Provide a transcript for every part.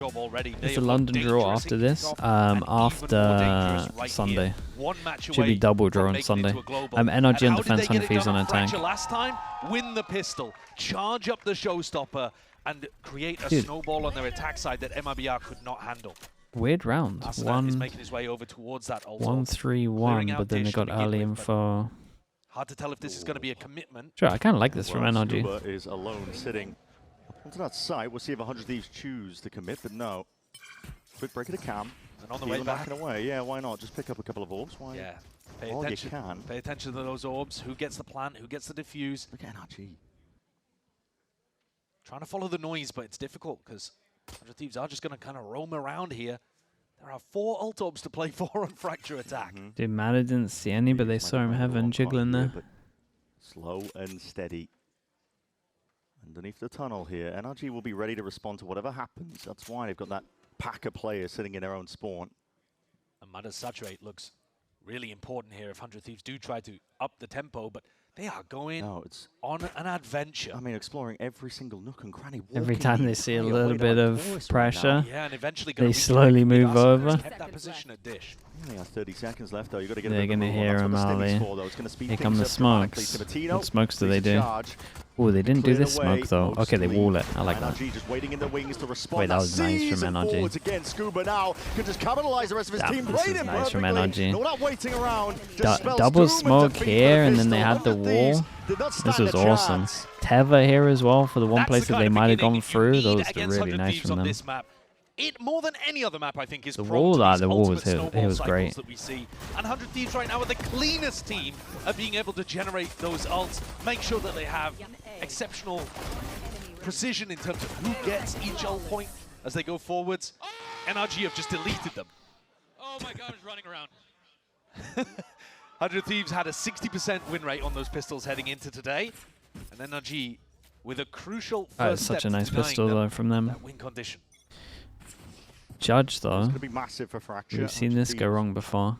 It's a London draw after this, after Sunday. Should be double draw on Sunday. NRG on defense, 100 Thieves on attack. Last time, win the pistol, charge up the showstopper, and create a snowball on their attack side that MIBR could not handle. Weird round. Is making his way over towards that 1-3-1, but then they got early info. Hard to tell if this is going to be a commitment. Sure, I kind of like this from NRG. Scuba is alone sitting onto that side. We'll see if 100 Thieves choose to commit, but no. Quick break of the cam. And on the way back. Away. Yeah, why not? Just pick up a couple of orbs. Why? Yeah. All you can. Pay attention to those orbs. Who gets the plant? Who gets the diffuse? Look at NRG. Trying to follow the noise, but it's difficult because 100 Thieves are just going to kind of roam around here. There are 4 ult orbs to play for on Fracture Attack. Dude, Matter didn't see any, but they saw him heaven jiggling there. Slow and steady. Underneath the tunnel here, NRG will be ready to respond to whatever happens. That's why they've got that pack of players sitting in their own spawn. And Matter's Saturate looks really important here if 100 Thieves do try to up the tempo, but they are going on an adventure. I mean, exploring every single nook and cranny. Every time they see a little bit of pressure, yeah, and eventually they slowly move over. Kept that position at Dish. Only has 30 seconds left, though. You've got to get They're going to hear him, Ali. Here come the smokes. What smokes do they do? Oh, they didn't do this smoke, though. Okay, they wall it. I like that. Just waiting in the wings to respond. Wait, that was nice from NRG. Again, Scuba now can just capitalize the rest of his team. This is nice from NRG. Not waiting around. Double smoke here, and then they had the wall. This was awesome. Teva here as well for the one place that they might have gone through. Those were really nice from them. It more than any other map, I think, is the wall. The wall was great. That we see. And 100 Thieves right now are the cleanest team at being able to generate those ults. Make sure that they have exceptional precision in terms of who gets each ult point as they go forwards. NRG have just deleted them. Oh my God, he's running around. 100 Thieves had a 60% win rate on those pistols heading into today, and NRG with a crucial first step. Such a nice pistol though from them. That win condition. Judge though, going to be massive for Fracture. We've seen this go wrong before.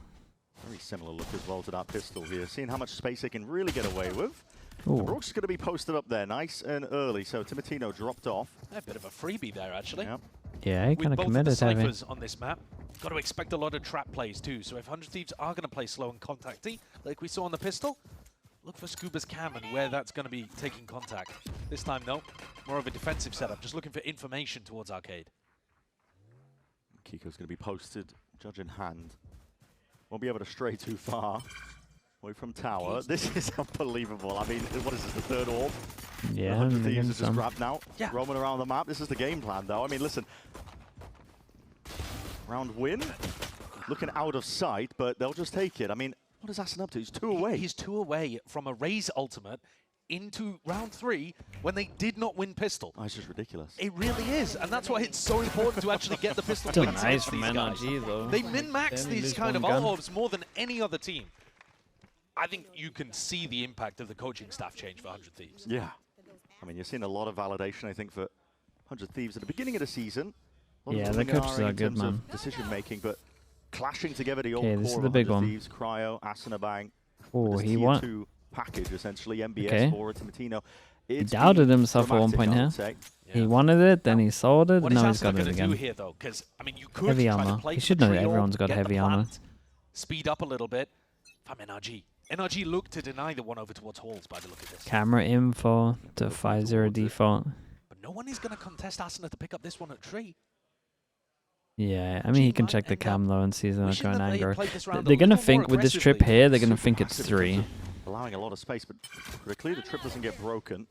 Very similar look as well to that pistol here. Seeing how much space they can really get away with. Ooh. Brooks is going to be posted up there, nice and early. So Timotino dropped off. A bit of a freebie there, actually. Yep. Yeah, he kind of committed heavy. With both on this map, got to expect a lot of trap plays too. So if 100 Thieves are going to play slow and contacty, like we saw on the pistol, look for Scuba's cam and where that's going to be taking contact. This time, no, more of a defensive setup, just looking for information towards Arcade. Kiko's going to be posted, judge in hand. Won't be able to stray too far away from tower. This is unbelievable. I mean, what is this, the third orb? Yeah, 100 Thieves is just grabbed now. Yeah. Roaming around the map. This is the game plan, though. I mean, listen. Round win. Looking out of sight, but they'll just take it. I mean, what is Assen up to? He's 2 away. He's 2 away from a Raze ultimate into round 3 when they did not win pistol. Oh, it's just ridiculous. It really is, and that's why it's so important to actually get the pistol. Still nice from NRG though. They min-max these kind of ult orbs more than any other team. I think you can see the impact of the coaching staff change for 100 Thieves. Yeah. I mean, you're seeing a lot of validation, I think, for 100 Thieves at the beginning of the season. Yeah, the coaches are good, man. Decision making, but clashing together the old core this is the big one. Thieves, Cryo, Asenabang. Oh, he won. Package essentially, MBS for Timotino. He doubted himself at one point here. Yeah. He wanted it, then he sold it, and now he's got it again. Here, though? I mean, you could heavy armor. He should know that everyone's got heavy armor. Speed up a little bit. If I'm NRG. NRG look to deny the one over towards Halls by the look of this. Camera info to 5-0 default. But no one is going to contest Asuna to pick up this one at tree. Yeah, I mean, he can check the cam though and see if they're going anger. They're going to think with this trip here, they're going to think it's 3. Allowing a lot of space, but critically the trip doesn't get broken.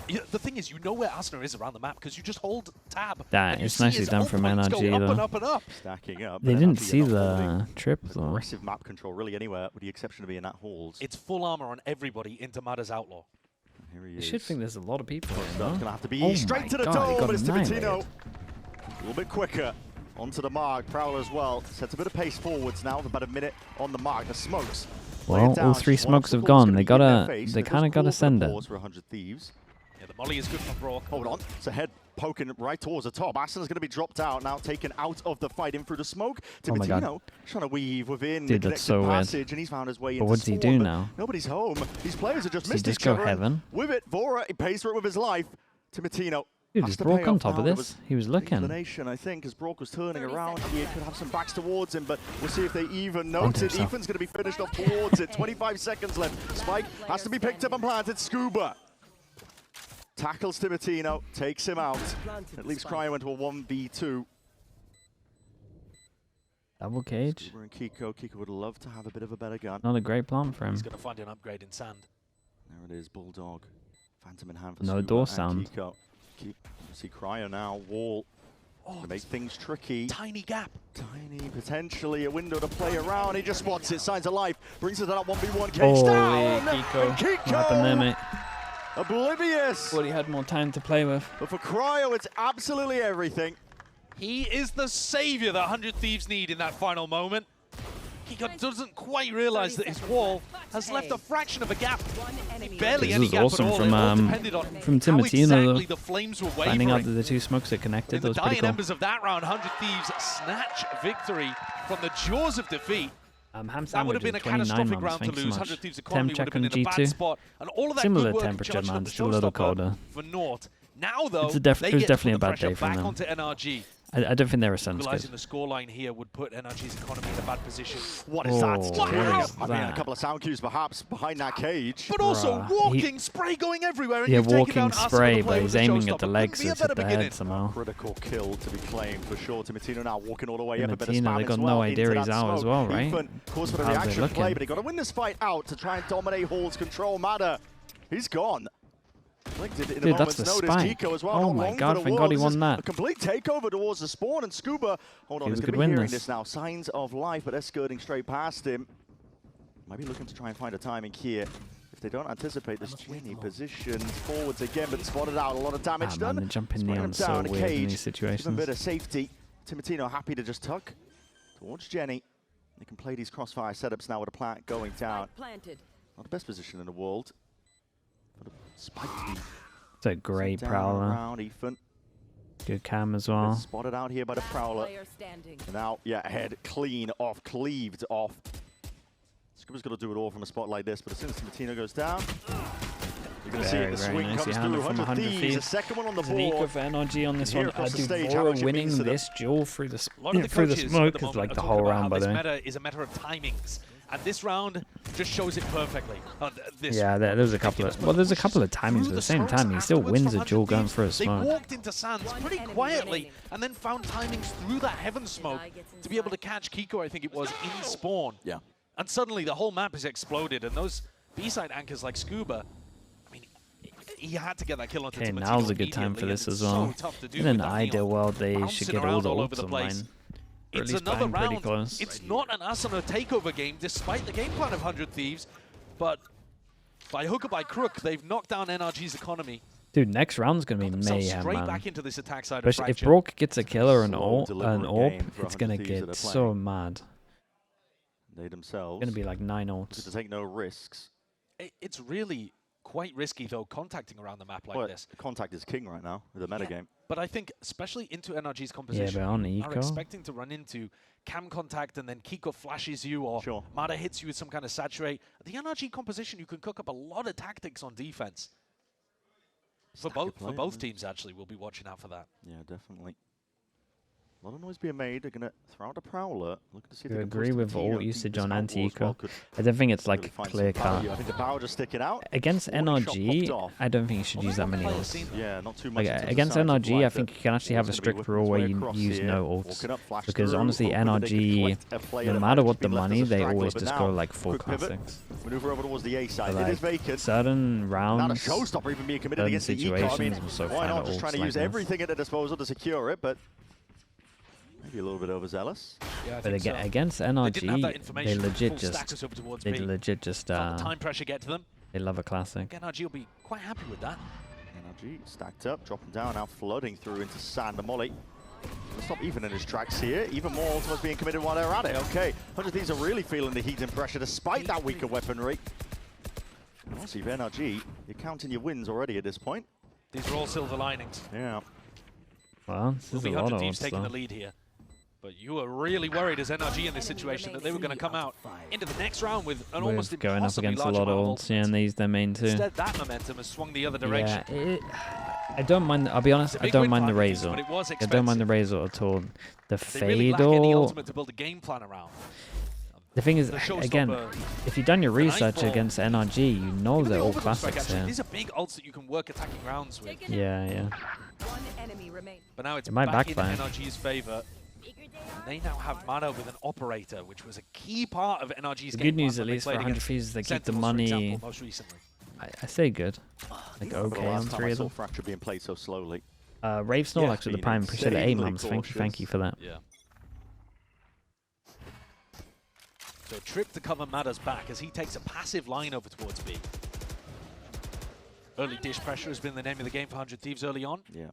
Yeah, the thing is, you know where Asuna is around the map because you just hold tab. That is nicely done from NRG though. Up and up. Stacking up. They didn't see the trip though. Aggressive map control really anywhere, with the exception of being at Halls. It's full armor on everybody into Mada's Outlaw. Here he You is. should think there's a lot of people here, It's though. going to have to be straight to the dome, but it's Timotino. A little bit quicker. Onto the mark. Prowler as well. Sets a bit of pace forwards now, with about a minute on the mark. The smokes. Well, all 3 smokes have gone. They kind of gotta send it. For 100 Thieves. Yeah, the molly is good from Brock. Hold on. It's a head poking right towards the top. Asen's going to be dropped out, now taken out of the fight in through the smoke. Timotino trying to weave within the connected passage, and he's found his way into But what does he do now? Nobody's home. These players have just missed each other. Heaven? With it, Vora, he pays for it with his life. Timotino. Dude, has is to Brock pay on off top now. of There this? was He was looking. inclination, I think, as Brock was turning around here, could have some backs towards him, but we'll see if they even Onto noted. himself. Ethan's going to be finished off towards it. 25 seconds left. Spike has to be picked up and planted. Scuba tackles Timatino, takes him out. It leaves Cryo into a 1v2. Double cage. Scuba and Kiko. Kiko would love to have a bit of a better gun. Not a great plan for him. He's going to find an upgrade in sand. There it is, Bulldog. Phantom in hand for No Scuba door and sound. Kiko. See Cryo now, wall. To make things tricky. Tiny gap. Tiny, potentially a window to play around. He just spots it, signs of life. Brings it to that 1v1 cage down. Kiko. And Kiko, What happened there, mate? oblivious. Thought he had more time to play with. But for Cryo, it's absolutely everything. He is the savior that 100 Thieves need in that final moment. Kiko doesn't quite realize that his wall has left a fraction of a gap. Barely This any is gap awesome at all. from, It all depended on from how Timatino, exactly the flames were Finding out that wavering. the two smokes are connected, In that the was pretty dying cool. embers of that round, 100 Thieves snatch victory from the jaws of defeat. Ham That would Sandwich have been a is 29 catastrophic months, round to thanks so lose. much. 100 Thieves' economy would have check been on in a bad G2. spot. And all of that Similar good work temperature, charged man, up the just a little showstopper colder. for naught. Now, though, It was they definitely get to put a the bad pressure day for back them. onto NRG. I don't think they were sense Equalizing good. the scoreline here would put NRG's economy in a bad position. What is that? Oh, Wow. what is I mean, a that? couple of sound cues perhaps behind that cage. But also Bruh. walking spray going everywhere. And Yeah, you've taken walking down us spray, on the play but with he's aiming showstopper. at the Couldn't legs, be a it's at better the beginning. head somehow. Critical kill to be claimed for sure. Timatino now walking all the way up. A bit of Timatino, spam they as got well no idea into he's that out as smoke. well, right? Ethan, calls for the How's it reaction looking? play, but he got to win this fight out to try and dominate Hall's control matter. He's gone. Dude, that's the spike. Kiko as well. Oh Not my long god, for the thank wall. God he This won is that. A complete takeover towards the spawn, and Scuba, hold on, Scuba he's could going to win be hearing this. this now. Signs of life, but they're skirting straight past him. Might be looking to try and find a timing here. If they don't anticipate this, Jenny positions forwards again, but spotted out. A lot of damage done. Man, the jumping Spraying him neon's so down, weird in cage. these Even a situations. bit of safety. Timatino happy to just tuck towards Jenny. They can play these crossfire setups now with a plant going down. Not the best position in the world. But a spike to be It's a great down prowler. around Ethan. Good cam as Been well. spotted out here by the prowler. And now, yeah, head clean off, cleaved off. Scuba's got to do it all from a spot like this, but as soon as Timatino goes down, you're going to see it. The swing nicely comes handled through. from 100 100 Thieves, Thieves. the second one on the There's an eco board. for NRG on this Here one. across the stage, how Vora much it winning means to them. this duel through the, A lot of the through the coaches smoke at the is moment like are the talking whole about round, how by this the way. meta is a matter of timings. And this round just shows it perfectly. Yeah, there's a couple of there's a couple of timings, but at the same time, he still wins a duel going for a They smoke. walked into Sands pretty quietly and then found timings through that heaven smoke to be able to catch Kiko, I think it was, in spawn. Yeah. And suddenly the whole map has exploded, and those B-side anchors like Scuba, I mean, he had to get that kill onto Okay, Timatino now's a good time for immediately, this and as it's well. so tough to do In an with that ideal neon world, they should bouncing get all around the all over ults the place. online. Or at It's least another bang pretty round. close. It's not an us on a takeover game, despite the game plan of 100 Thieves, but by hook or by crook, they've knocked down NRG's economy. Dude, next round's gonna be Themselves mayhem, straight man. back into this attack side of Especially if Fracture. Brock gets a kill or an Slow, orb, deliberate game for it's gonna 100 Thieves that get are so playing. mad. They themselves It's gonna be like 9 looking ults. to take no risks. It's really quite risky, though, contacting around the map like Well, this. contact is king right now with the metagame. But I think, especially into NRG's Yeah, composition, but on are eco. expecting to run into cam contact and then Kiko flashes you or Sure. Mada hits you with some kind of saturate. The NRG composition, you can cook up a lot of tactics on defense. For both teams, actually, we'll be watching out for that. Yeah, definitely. A lot of noise being made. They're going to throw out a prowler. Looking to see if I they can push agree the with Latino. all I think usage this on outlaw as well anti-eco. could I don't think it's really like find clear some cut. value. I think the power just sticking out. Against Warning shot NRG, popped off. I don't think you should use that many Players ults. seen that. Yeah, not too much. Like in terms of against signs of NRG, I life, think but you can actually have a Wall's gonna be strict whipping rule his where way you across use here. no Walking ults. up, flash Because through, honestly, hoping that they can NRG, collect a player no that matter might what be the left as money, a they straggler, always but just now, go like full quick pivot, classics. maneuver over towards the A side. Like, it is vacant. certain Not a rounds, showstopper even being committed certain against the eco. I mean, situations will so why find not out just trying ults to like use this. everything at their disposal to secure it, but maybe a little bit overzealous. Yeah, I But think so. against They didn't have that NRG, they information. legit Full stack us just, over towards they B. legit just, Felt the time pressure get to them. they love a classic. NRG will be quite happy with that. NRG stacked up, dropping down, now flooding through into Sand and Molly. Gonna stop even in his tracks here. Even more ultimates being committed while they're at it. Okay, 100 Thieves are really feeling the heat and pressure despite that weaker weaponry. Honestly, for NRG, you're counting your wins already at this point. These are all silver linings. Yeah. Well, this Will is be a lot 100 of Thieves ults taking the though. lead here. But you were really worried as NRG in this situation that they were going to come out into the next round with an almost With going up impossibly against a large lot of amount ults, yeah, and they use their main too. Instead, that momentum has swung the other direction. Yeah, I don't mind. I'll be honest. I don't mind the Razor. I don't mind the Razor at all. The Fatal. The thing is, again, if you've done your research against NRG, you know they're all classics here. These are big ults that you can work attacking rounds with. Yeah. But now it's might back in backfire. NRG's favor. They now have mana with an operator, which was a key part of NRG's The game good news, plan at when least they for played 100 against Thieves, is they keep the Sentinels, for money. example, most recently. I say good. Like okay on 3 of them. Fracture being played so slowly. Rave Snorlax with the being Prime. Appreciate it. 8 insanely months. Thank cautious. you for that. Yeah. So trip to cover Mada's back as he takes a passive line over towards B. Early dish pressure has been the name of the game for 100 Thieves early on. Yeah.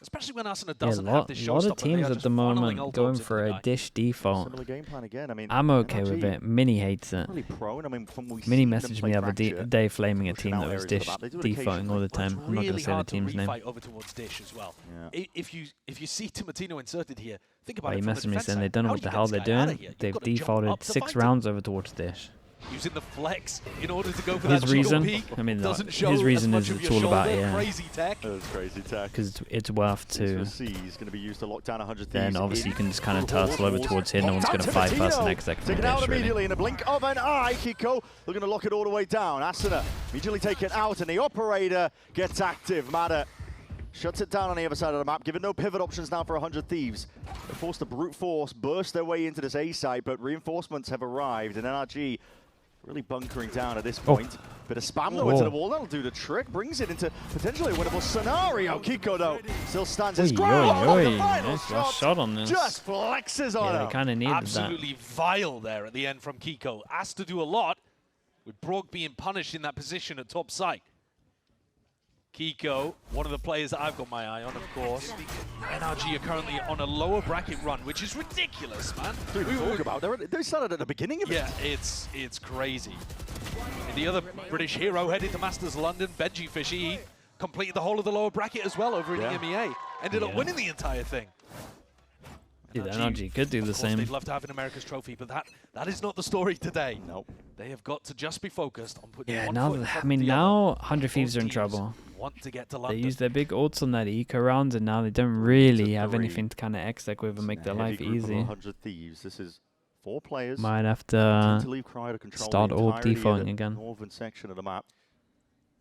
Especially when Asuna Yeah, doesn't have this a lot of showstopper. They teams are at just the funneling moment ult going into for the a guy. dish default. Similar game plan again. I mean, I'm okay with NRG it. Mini hates it. really prone. I mean, from we Mini see them messaged play me the other Fracture, day flaming a pushing team out that was areas of the dish map. They do it defaulting all the But it's time. I'm not going really to say the hard to team's name. refight over towards dish as well. Yeah. If you see Timatino inserted here, think about Well, it he from the messaged me defense saying they side. don't know How what do the you hell get they're this guy outta doing. here? You've They've got to jump defaulted up to 6 fight him. rounds over towards dish. Using the flex in order to go for His that reason, peak. I mean, Doesn't show his reason as is much of it's your all about, shoulder. yeah. Crazy tech. That was crazy tech. Because it's worth to. C is going to be used to lock down 100 Thieves. Then obviously you can just kind of turtle over towards here. No one's going to fight past the next second. Taken out Dish, really. immediately in a blink of an eye. Kiko, they're going to lock it all the way down. Asuna immediately taken out, and the operator gets active. Mada shuts it down on the other side of the map, given no pivot options now for 100 Thieves. They're forced to brute force, burst their way into this A site, but reinforcements have arrived, and NRG really bunkering down at this point. Bit of spam though into the wall, that'll do the trick. Brings it into potentially a winnable scenario. Kiko though still stands his ground. The final Nice shot on this. just flexes on Yeah, him. they kind of needed Absolutely vile there at the end from Kiko. Asked to do a lot, with Brog being punished in that position at top site. Kiko, one of the players that I've got my eye on, of course. NRG are currently on a lower bracket run, which is ridiculous, man. Talk about they started at the beginning of it. Yeah, it's crazy. And the other British hero headed to Masters London, Benji Fishy, he completed the whole of the lower bracket as well over in EMEA. Ended up winning the entire thing. Yeah, NRG could do the same. They'd love to have an America's trophy, but that is not the story today. Nope. They have got to just be focused on putting Yeah, one now foot in I front mean of the now other. 100 Thieves Both are in teams trouble. Want to get to They London. use their big ults on that eco rounds, and now they don't really have anything to kind of exec with and make their life easy. 100 Thieves. This is 4 players. Might have to to leave Cryo to control start the all entirety of defaulting the again. northern section of the map.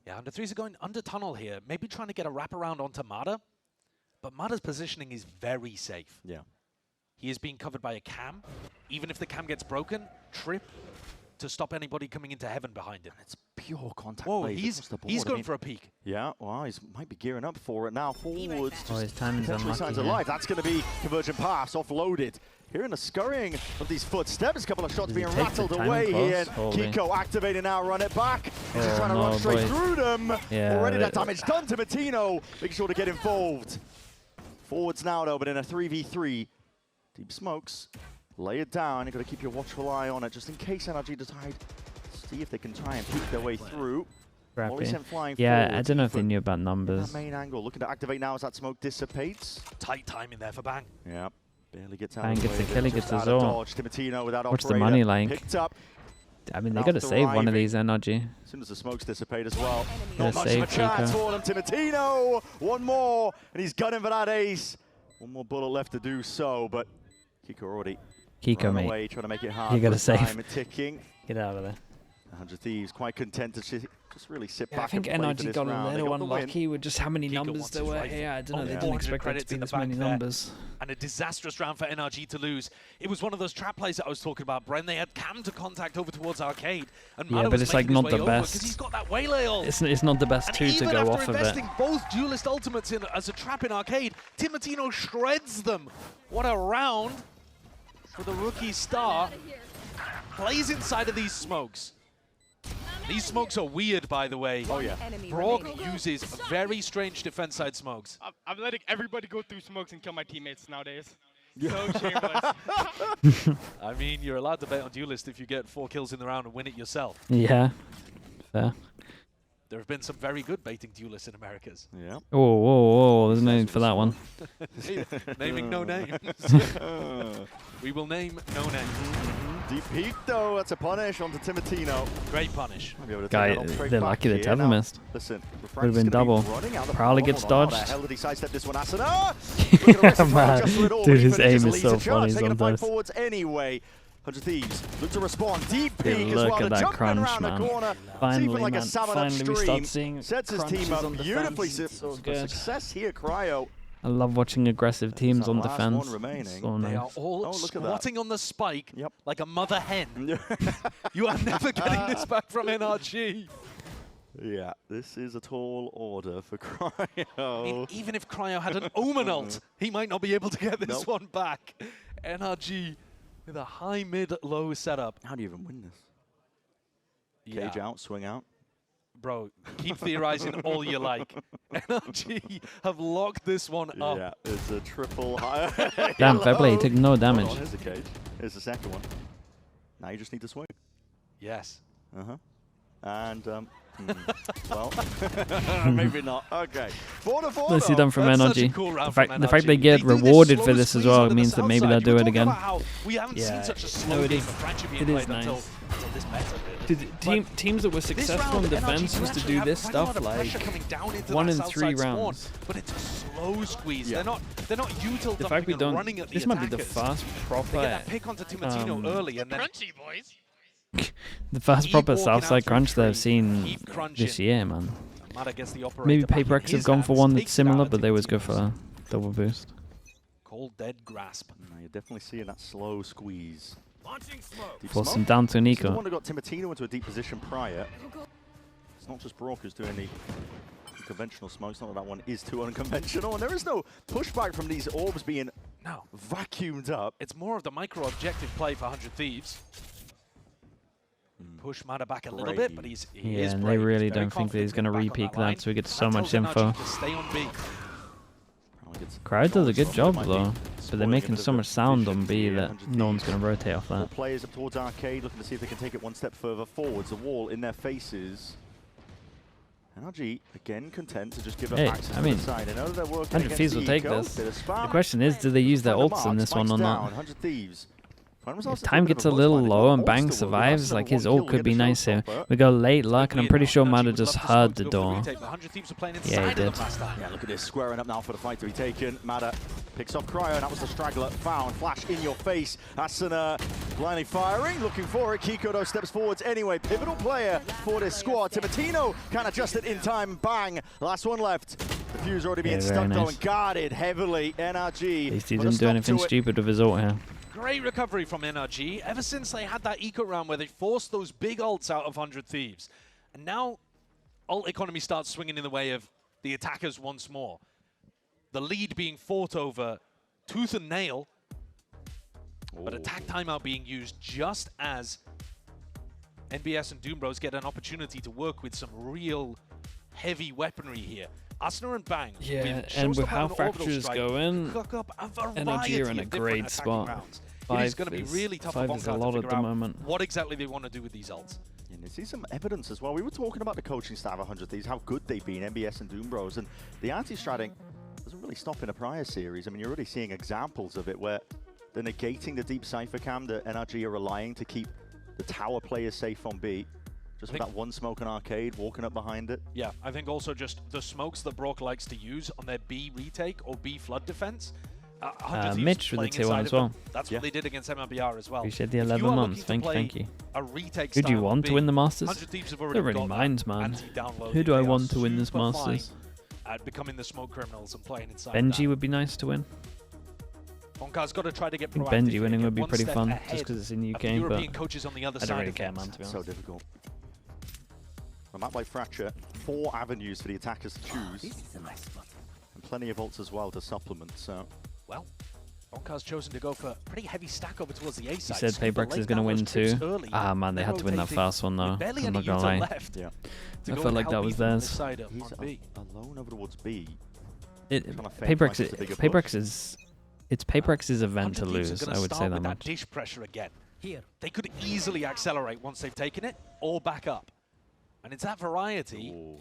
Yeah, under threes are going under tunnel here, maybe trying to get a wraparound onto Mada, but Mada's positioning is very safe. Yeah. He is being covered by a cam. Even if the cam gets broken, trip to stop anybody coming into heaven behind him. It's pure contact. Whoa, plays he's across the board. going I mean, for a peek. Yeah, well, he might be gearing up for it now. Forwards. Oh, his timing's Potentially unlucky signs here. alive. That's going to be conversion pass offloaded. Hearing the scurrying of these footsteps, a couple of shots Does he being take the rattled timing away close? here. Holy. Kiko activating now, run it back. He's just Oh, trying to run no, straight boys. through them. Yeah, Already that but- damage done to Matino. Making sure to get involved. Forwards now though, but in a 3v3. Deep smokes. Lay it down. You've got to keep your watchful eye on it just in case NRG decide. See if they can try and peek their way through. Molly Crappy. sent flying Yeah, I forwards, don't know if they but knew about that numbers. main angle, looking to activate now as that smoke dissipates. Tight timing there for Bang. Yeah, barely gets out. Bang of the gets way the of kill, it, he just gets out the of Zor. dodge. Timatino with that What's the operator money like? picked up. I mean, they Out got to the save one of riving. these NRG. As soon as the smokes dissipate as well. Gotta Not much of a save chance Kiko. for them. Timatino, one more, and he's gunning for that ace. One more bullet left to do so, but Kiko already Kiko, run mate. away, trying to make it hard. You gotta for save. time ticking. Get out of there. 100 Thieves quite content to just really sit Yeah, I back think and play for NRG this got a round. They little got the win. unlucky with just how many Kiko numbers wants there his were. rifle. Yeah, I don't know. Oh, They 400 didn't expect it to credits be in the this many bank there. numbers. And a disastrous round for NRG to lose. It was one of those trap plays that I was talking about, Bren. They had Cam to contact over towards Arcade. And Yeah, Mada but was it's like making his not way the over best. 'cause he's got that waylay ult. It's not the best And two to even go after off of it. investing both duelist ultimates in as a trap in Arcade, Timatino shreds them. What a round for the rookie star. Plays inside of these smokes. These smokes are weird, by the way. Oh, yeah. Brog uses very strange defense side smokes. I'm letting everybody go through smokes and kill my teammates nowadays. So shameless. I mean, you're allowed to bet on duelist if you get 4 kills in the round and win it yourself. Yeah. Fair. There have been some very good baiting duelists in Americas. Yeah. Oh, whoa, whoa, there's no need for that one. Naming no names. We will name no names. Deep heat though, that's a punish onto Timotino. Great punish. Guy, they're lucky that Teva missed. Listen, would have been double. Probably gets dodged. Hell did he sidestep this one? Asuna! Yeah, man. Dude, his aim is so funny sometimes. Forwards anyway. 100 Thieves look to respond. Deep peek as look well. at that Jumping crunch, around man. the corner. Finally, like man. a salmon Finally, we upstream. start seeing Sets his team crunches up on beautifully. defense. It's so For good. success here, Cryo. I love watching aggressive teams on last defense. one remaining. So They nice. are all squatting on the spike Yep. like a mother hen. You are never getting this back from NRG. Yeah, this is a tall order for Cryo. I mean, even if Cryo had an Omen ult, he might not be able to get this one back. NRG with a high, mid, low setup. How do you even win this? Yeah. Cage out, swing out. Bro, keep theorizing all you like. NRG have locked this one up. Yeah, it's a triple high. Damn, fair play. He took no Hold damage. on, here's the cage. Here's the second one. Now you just need to swing. Yes. Uh-huh. And, well, maybe not. Okay. 4-4. Let's see them from That's such a NRG. cool round The from fact they NRG. get do this rewarded slow for this as squeeze well onto the means that south maybe side. they'll You do were it talking again. about how we haven't Yeah, seen such a slow no, it game is. of Friendship It being is played nice. until this meta, really. Teams that were successful in defense used to do this stuff like 1 in 3 rounds. But it's a slow squeeze. Yeah. They're not util The fact we dumping and don't. running at the This might be the attackers. first They proper. get that pick onto Timotino early and then Crunchy, boys. The first keep proper walking Southside out through crunch that I've trees, seen keep crunching. this year, man. Mata gets the operator Maybe back in Paperex have his gone for hands, one that's takes it out similar, of but they always go Timotino's. for a double boost. Cold dead grasp. No, you're definitely seeing that slow squeeze. Deep Force smoke. him down to This is the Nico. one that got Timotino into a deep position prior. It's not just Brock who's doing the conventional smoke. It's not that one is too unconventional. And there is no pushback from these orbs being No, vacuumed up. it's more of the micro objective play for 100 Thieves. Push Mata back a little bit, but he Yeah, is and brave. they really He's very don't think that he's confident going to getting back repeat on line. that, so he gets so That much tells NRG info. to stay on B. Crowd does a good job though, but they're spoiling making a bit so of much sound vision on B here, that 100 no one's Thieves. going to rotate off 4 that. players up towards Arcade, looking to see if they can take it one step further forwards. The wall in their faces. NRG again content to just give up Hey, access I to mean, the side. They know they're working 100 against Thieves will take Eco. this. Bit of spam. The question is, do they use their Find the ults in mark, this one spikes or down, not? 100 Thieves. Find themselves If into time bit of gets a buzz little fight. low and Ults Bang to work. survives, That's like number his one ult kill, could be get the nice here. showstopper. We go late luck, and I'm pretty sure NRG Mata would just love to heard smoke the to go for door. retake, but 100 Thieves were playing Yeah, he inside of did. them last time. Yeah, look at this, squaring up now for the fight to be taken. Mata picks off Cryo, and that was the straggler found. Flash in your face. Asuna blindly firing, looking for it. Kiko though steps forwards anyway. Pivotal player for this squad. Timotino can't adjust it in time. Bang. Last one left. The fuse already being Yeah, very stuck though nice. and guarded heavily. NRG. At least he put a didn't do stop anything to it. stupid with his ult here. Great recovery from NRG ever since they had that eco round where they forced those big ults out of 100 Thieves. And now ult economy starts swinging in the way of the attackers once more. The lead being fought over tooth and nail, but attack timeout being used just as NBS and Doombros get an opportunity to work with some real heavy weaponry here. Asuna and Bang, Yeah, and with how fractures go in, cook up a variety NRG are in a of different great attacking spot. rounds. It is 5 going to be is- really tough 5 for is a Bonka lot to at figure the out moment. what exactly they want to do with these ults. And you see some evidence as well. We were talking about the coaching staff of 100 Thieves, how good they've been, NBS and Doombros, and the anti-stratting doesn't really stop in a prior series. I mean, you're already seeing examples of it where they're negating the deep Cypher cam that NRG are relying to keep the tower players safe on B. Just with that one smoke on Arcade, walking up behind it. Yeah, I think also just the smokes that Brock likes to use on their B retake or B flood defense. 100 Thieves Mitch with the playing tier 1 inside as of well. them. That's what they did against MLBR as well. Appreciate the If you 11 are months. looking to Thank you. play a retake Who do you style on want to B, win the Masters? 100 Thieves have Don't already really got that mind, man. anti-download. Who do I They are want to win this super fine Masters? at becoming the smoke criminals and playing inside Benji that. would be nice to win. Bonka's got to try to get I think proactive. Benji winning get would be one pretty step fun, ahead just because it's in of the UK, but European coaches on the other I side don't really of care, things. man, to be So honest. difficult. A map like Fracture, 4 avenues for the attackers to choose. And plenty of ults as well to supplement, so. Well, Bonka's chosen to go for a pretty heavy stack over towards the A He side. said Scuba Paperex is laid going to down win those trips too. early. Ah man, they They're had to win that rotating first one though. with barely I'm any not gonna util lie. left Yeah. to I go felt and like help that was people on theirs. this side of- He's on B. alone over towards B. Paperex, it's Paperex's event to 100 Thieves are lose. gonna I would say start that with much. dish pressure again. They could easily accelerate once they've taken it or back up. And it's that variety Ooh.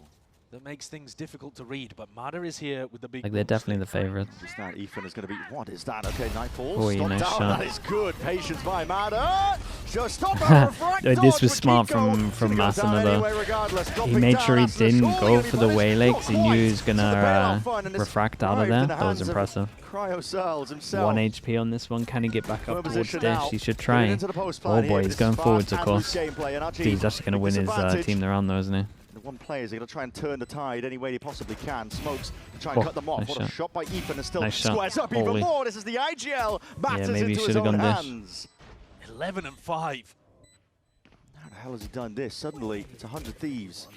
that makes things difficult to read. But Mada is here with the big. Like, they're definitely the favorites. Just now, Ethan is going to be. What is that? Okay, Nightfall. Oh, Stop nice down. shot. That is good. Patience by Mada. Just stop that. This was smart from Masana though. He made sure he didn't go for the waylay because he knew he was gonna refract out of there. That was impressive. Himself. 1 HP on this one. Can he get back up towards position Dish? now. He should try. Oh boy, he's going forwards, of course. He's actually going to win his team the round though, isn't he? The one player is going to try and turn the tide any way he possibly can. Smokes to try and cut them off. Nice What a shot by Ethan, and still Nice shot. squares up Holy. even more. This is the IGL. Matters maybe he into should his have own gone Dish. hands. 11 and 5. How the hell has he done this? Suddenly, it's 100 Thieves.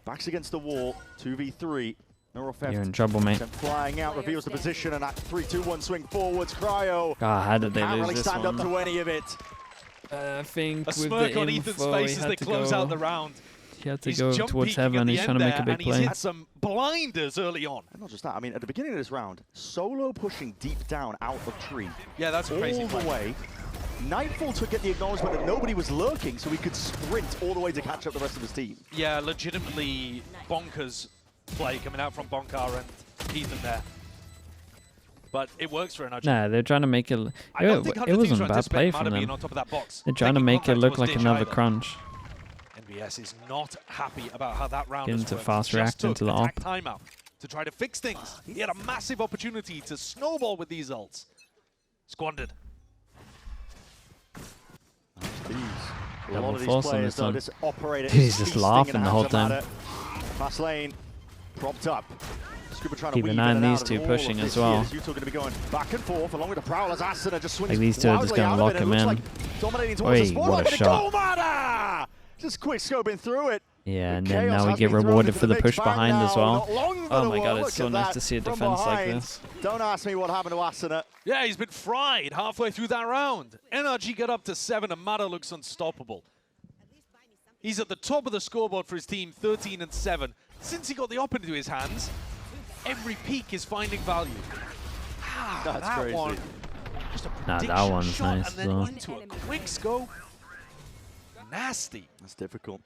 Backs against the wall, 2v3. You're in trouble, mate. Then flying out, reveals the position, and at 3-2-1 swing forwards. Cryo God, how did they can't lose really this stand one? up to any of it. I think A with smirk the on info, Ethan's face he as had they to close go. out the round. He had to He's go jump towards peeking heaven, at and the he's end trying to make there, a big and he's play. hit some blinders early on. And not just that, I mean, at the beginning of this round, Solo pushing deep down out of tree. Yeah, that's a crazy all play. the way. Nightfall to get the acknowledgement that nobody was lurking, so he could sprint all the way to catch up the rest of his team. Yeah, legitimately bonkers play coming out from Bonkar and Ethan there. But it works for NRG. Nah, they're trying to make it. I don't think It wasn't a bad play from being them. on top of that box. They're trying to Taking make it contact look was like Dish another either. crunch. NBS is not happy about how that round Get has into worked. fast Just react took into the attack op. timeout to try to fix things. He had a massive opportunity to snowball with these ults. Squandered. A Double lot of these force on players, this though, one. this operator Dude, is he's just feasting laughing in the whole hands of time. Matter. Fast lane, propped up. Scuba trying to Keep weave an eye in on and these out two of all pushing of as this here. well. This Yuto going to be going back and forth along with the Prowler's Asuna just swings Like these two are just wildly gonna out of lock it. It him looks in. like dominating towards the Oi, spawn. what a Gonna shot. go, Matter! Just quick scoping through it. Yeah, and The then chaos now we has get been thrown rewarded into for the mix push bang behind now. as well. Not long for Oh the my god, world. it's Look so at nice that to see a from defense like behind. this. Don't ask me what happened to Asuna. Yeah, he's been fried halfway through that round. NRG got up to 7 and Mata looks unstoppable. He's at the top of the scoreboard for his team, 13 and 7. Since he got the op into his hands, every peak is finding value. That's that crazy. one, just a Nah, that prediction one's shot nice and then as well. into a quick scope. Nasty. That's difficult.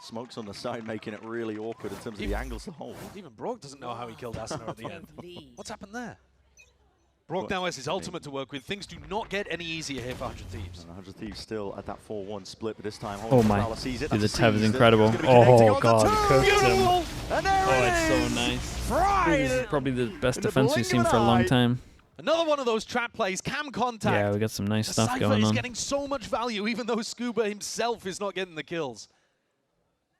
Smokes on the side, making it really awkward in terms of the angles to hold. Even Brock doesn't know how he killed Asuna at the end. What's happened there? Brock now has his ultimate to work with. Things do not get any easier here for 100 Thieves. 100 Thieves still at that 4-1 split, but this time Oh my. sees it. Dude, the That's Tev is seized. incredible. It's gonna be connecting Oh on god, the two. cooked him. Beautiful. And there Oh, it it's so is. nice. Fried. This is probably the best In the defense we've blink seen of for a an long eye. time. Another one of those trap plays, cam contact. Yeah, we got some nice stuff Cypher going is on. getting so much value, even though Scuba himself is not getting the kills.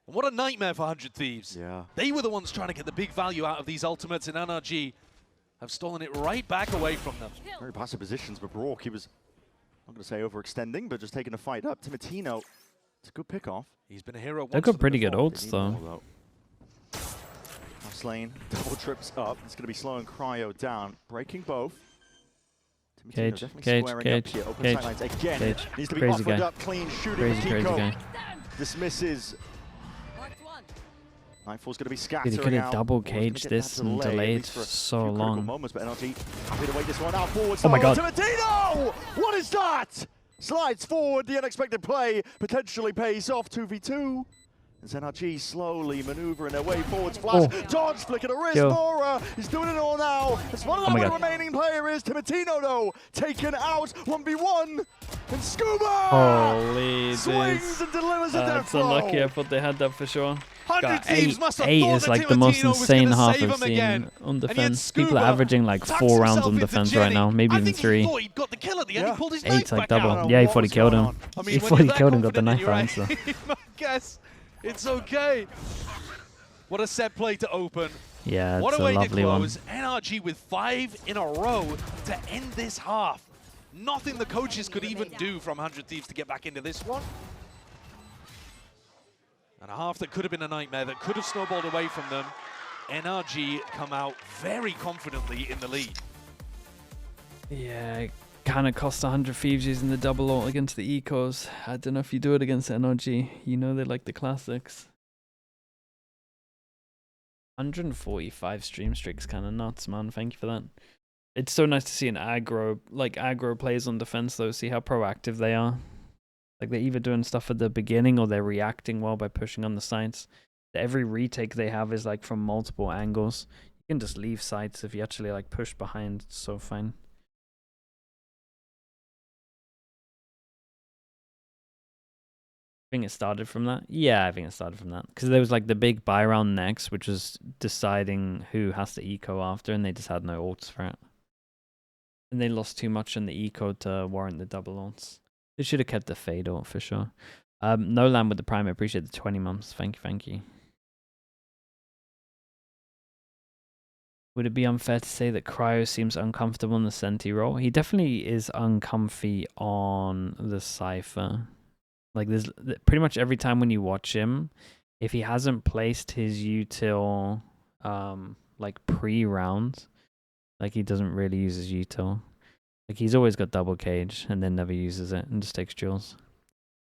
And what a nightmare for 100 Thieves. Yeah. They were the ones trying to get the big value out of these ultimates, and NRG have stolen it right back away from them. Very passive positions, but Brock, he was, I'm not going to say overextending, but just taking a fight up. Timatino, it's a good pick off. He's been a hero once They've for got them pretty good before. ults though. Fast lane, double trips up. It's going to be slowing Cryo down, breaking both. Timatino Cage, definitely cage, squaring cage, up here. Open cage, sightlines again. cage. Needs to be Crazy offered guy. up, clean shooting. Crazy, for crazy Kiko. guy. Dismisses. Nightfall's going to be Dude, scattering he could have out. double War's gonna caged get this that and delay, at delayed least for a so few critical long. moments, but NRG happy to wait this one out forward. Oh my god. Timatino! What is that? Slides forward, the unexpected play potentially pays off 2v2. As NRG slowly maneuvering their way forwards, flash, dodge, flick of the wrist, Kill. Mora, he's doing it all now. It's one of Oh my the god. remaining player is Timatino though, taken out, 1v1, and Scuba! Holy Swings this. and delivers a death It's blow. unlucky, I thought they had that for sure. 100 God, Thieves must have eight thought is that like the most Timatino was insane gonna half save I've him seen again. on And yet defense. People Scuba are averaging like tucks 4 rounds himself on into defense Jenny. right now, maybe I even think 3. He thought he'd got the kill at the end. Yeah. He pulled his 8's knife like back double. out. Yeah, he What thought he was killed going him. on? I mean, He when thought you're he that killed him, got the confident knife in out. your So. aim, I guess it's okay. What a set play to open. Yeah, What it's a a way to lovely one. close. NRG with 5 in a row to end this half. Nothing the coaches could even do from 100 Thieves to get back into this one. And a half that could have been a nightmare, that could have snowballed away from them. NRG come out very confidently in the lead. Yeah, it kind of cost 100 Thieves using the double ult against the Ecos. I don't know if you do it against NRG. You know they like the classics. 145 stream streaks, kind of nuts, man. Thank you for that. It's so nice to see an aggro, like aggro plays on defense though. See how proactive they are. Like they're either doing stuff at the beginning or they're reacting well by pushing on the sides. Every retake they have is like from multiple angles. You can just leave sides if you actually like push behind. It's so fine. I think it started from that. Yeah, I think it started from that. Because there was like the big buy round next, which was deciding who has to eco after, and they just had no ults for it. And they lost too much on the eco to warrant the double ults. They should have kept the fade ult for sure. Nolan with the prime, I appreciate the 20 months. Thank you, thank you. Would it be unfair to say that Cryo seems uncomfortable in the Senti role? He definitely is uncomfy on the Cypher. Like, there's pretty much every time when you watch him, if he hasn't placed his util, like, pre-round, like, he doesn't really use his util. Like, he's always got double cage and then never uses it and just takes duels.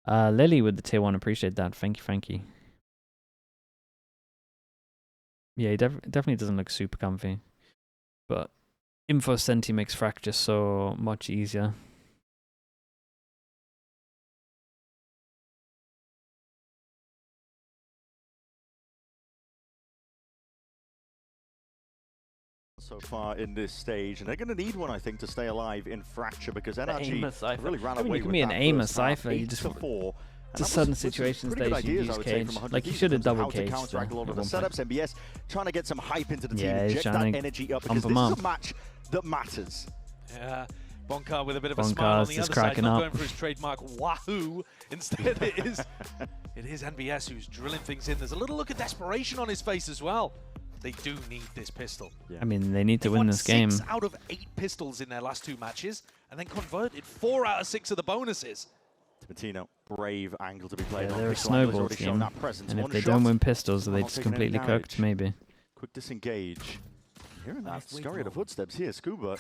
Lily with the tier 1, appreciate that. Thank you, thank you. Yeah, he definitely doesn't look super comfy. But Info Senti makes Fracture so much easier. So far in this stage, and they're going to need one, I think, to stay alive in Fracture, because NRG really ran away you with can be an that aimer first half, Cypher, you just 8-4. to certain situations they should use cage. Like, you should have double caged counteract a lot of the setups. MBS trying to get some hype into the team, yeah, inject that energy up, because this is a match that matters. Yeah, Bonkar with a bit of a smile on the other side, not going for his trademark wahoo. Instead, it is NBS who's drilling things in. There's a little look of desperation on his face as well. They do need this pistol. Yeah. I mean, they need to win this game. 6 out of 8 pistols in their last 2 matches, and then converted 4 out of 6 of the bonuses. Timatino, brave angle to be played. Yeah, they're a snowball team, and if they don't win pistols, are they just completely cooked? Maybe. Quick disengage. Hearing that scurry of the footsteps here, Scuba.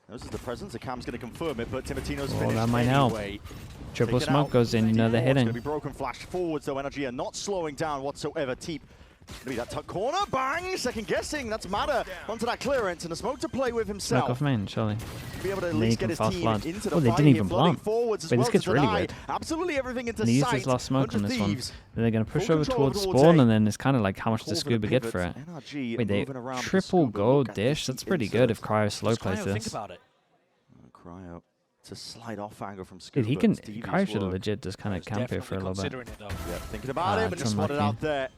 This is the presence. The cam's going to confirm it, but Timatino's finished that might anyway. Help. Triple smoke goes in, you know they're hitting. It's going to be broken flash forwards, though. NRG are not slowing down whatsoever. Teep. Maybe that tuck corner, bang! Second guessing, that's Mada onto that clearance, and a smoke to play with himself. Smoke off main, surely. Be able to at least get his team into the they didn't even plant. Wait, this gets really weird. Absolutely everything into and he used sight. his last smoke on this one. Then they're going to push over towards spawn, spawn, and then it's kind of like, how much does Scuba get for it? Wait, they triple gold dish? That's pretty good if Cryo slow plays this. Think about it. Cryo. It's a slight off angle from Scuba. Dude, he can. Cryo should legit just kind of camp here for a little bit. Yeah, thinking about it, but just spotted out there.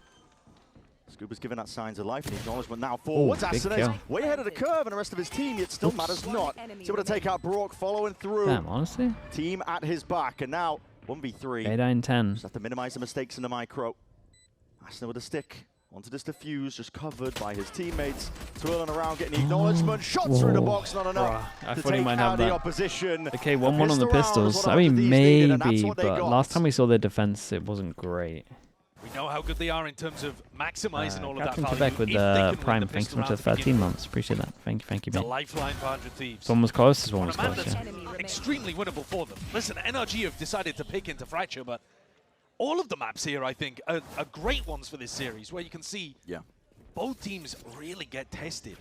Scuba's giving that signs of life and acknowledgement now forwards. Asenes way ahead of the curve, and the rest of his team, yet still matters not. He's able to take out Brock, following through. Damn, honestly. Team at his back, and now 1v3. 8-9-10. Just have to minimize the mistakes in the micro. Asenes with a stick. Wanted this defuse, just covered by his teammates. Twirling around, getting the acknowledgement. Shot through the box, not enough to take out the opposition. Okay, 1-1 on the pistols. I mean, maybe, but last time we saw their defense, it wasn't great. We know how good they are in terms of maximizing all of that Captain value. Quebec with the Prime, thanks so much for 13 months. Appreciate that. Thank you, mate. It's a lifeline for 100 Thieves. One was close, this one was close, yeah. Extremely winnable for them. Listen, NRG have decided to pick into Fracture, but all of the maps here, I think, are great ones for this series, where you can see both teams really get tested.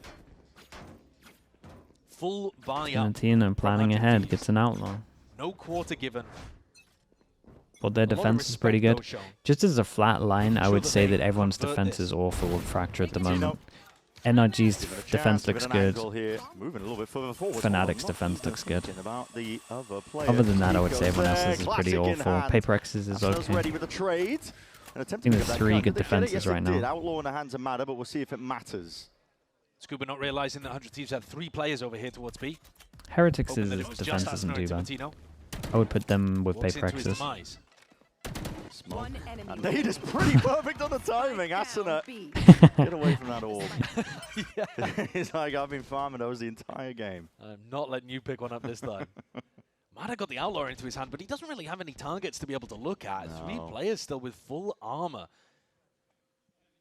Full buy-up. And planning ahead gets an outlaw. No quarter given. But their defense is pretty good. Just as a flat line, I would say that everyone's defense is awful with Fracture at the moment. NRG's defense looks good. Fnatic's defense looks good. Other than that, I would say everyone else's is pretty awful. PaperX's is okay. I think there's 3 good defenses right now. Outlaw in the hands of Mada, but we'll see if it matters. Scuba not realizing that 100 Thieves have 3 players over here towards B. Heretics' defense isn't too bad. I would put them with PaperX's. And Nate is pretty perfect on the timing. Asuna, get away from that orb. He's like, I've been farming those the entire game. I'm not letting you pick one up this time. Mada got the Outlaw into his hand, but he doesn't really have any targets to be able to look at. No. 3 players still with full armor.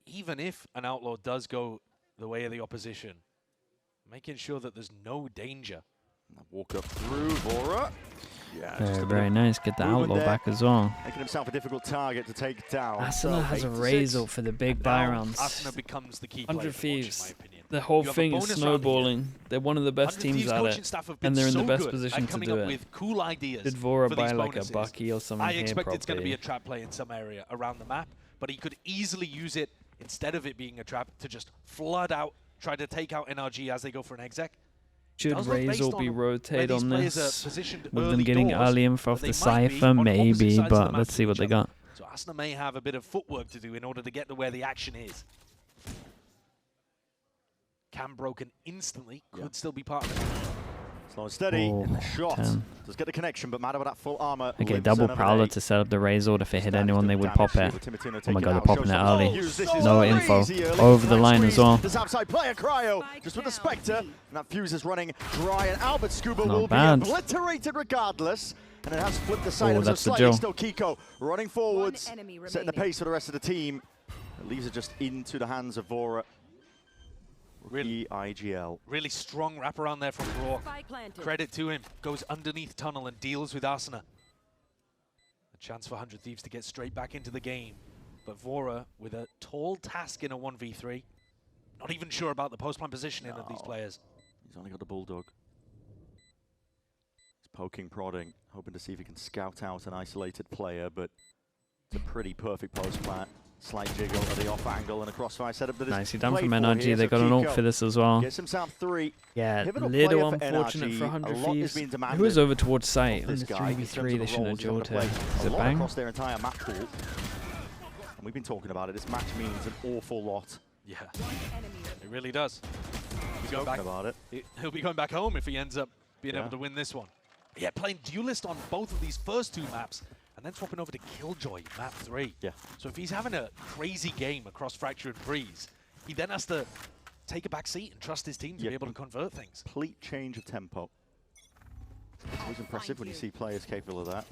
Even if an Outlaw does go the way of the opposition, making sure that there's no danger. Walk up through Vora. Yeah, very nice. Get the Outlaw back as well. Making himself a difficult target to take down. Asuna has a Razor for the big buy rounds. Asuna becomes the key player 100 Thieves. in my opinion. The whole You have a thing is bonus round here. snowballing. They're one of the best 100 teams Thieves at coaching it, staff have been and they're in so the best good position at to coming do up it. with cool ideas. Did Vora for buy these like a bonuses. Bucky or something I here? expect it's going to be Probably. a trap play in some area around the map, but he could easily use it instead of it being a trap to just flood out, try to take out NRG as they go for an exec. Should Does look based Razor be on where rotate these on players are this? positioned With them early getting doors, early info off that the they might be Cypher, on opposite maybe, sides of the but map let's to see what each they other. got. So Asuna may have a bit of footwork to do in order to get to where the action is. Cam broken instantly, could still be part of it. Slow and steady in the Oh, shot. 10. Does get the connection, but matter with that full armor. Okay, lives double another Prowler day. to set up the Razor. If it hit Stands anyone, they doing would damage pop here it. with Timotino Oh my taking god, they're out. popping it Shows early. some use. This is No info. crazy early. Over the Flank line as squeeze. well. This outside player, Cryo, just with the Spectre. And that fuse is running dry, and Albert Scuba Not will bad. be obliterated regardless. And it has flipped the side Oh, of so that's the Sliggy Joe. still Kiko running forwards, enemy setting the remaining. pace for the rest of the team. It leaves it just into the hands of Vora. Really, IGL. really strong wraparound there from Brock. Spike planted. Credit to him. Goes underneath tunnel and deals with Asuna. A chance for 100 Thieves to get straight back into the game. But Vora with a tall task in a 1v3. Not even sure about the post-plan positioning of these players. He's only got the Bulldog. He's poking, prodding, hoping to see if he can scout out an isolated player, but it's a pretty perfect post plan. Slight jiggle at the off angle and a crossfire setup that is Nicely done played from for NRG. here, They so got an ult Kiko for this as well. gets himself 3. Yeah, Pivotal little player for unfortunate NRG. for 100 A lot is Thieves. being Who demanded was over towards of site in this the guy in terms 3v3? of They the shouldn't have roles he's gonna jolted. play Is a it lot bang? across their entire map pool. And we've been talking about it. This match means an awful lot. Yeah, Enemy it really does. He'll be going back, About it. he'll be going back home if he ends up being Yeah. able to win this one. But yeah, playing Duelist on both of these first two maps and then swapping over to Killjoy, map 3. Yeah. So if he's having a crazy game across Fracture and Breeze, he then has to take a back seat and trust his team to Yeah. be able to convert things. Complete change of tempo. It's always impressive when you see players capable of that.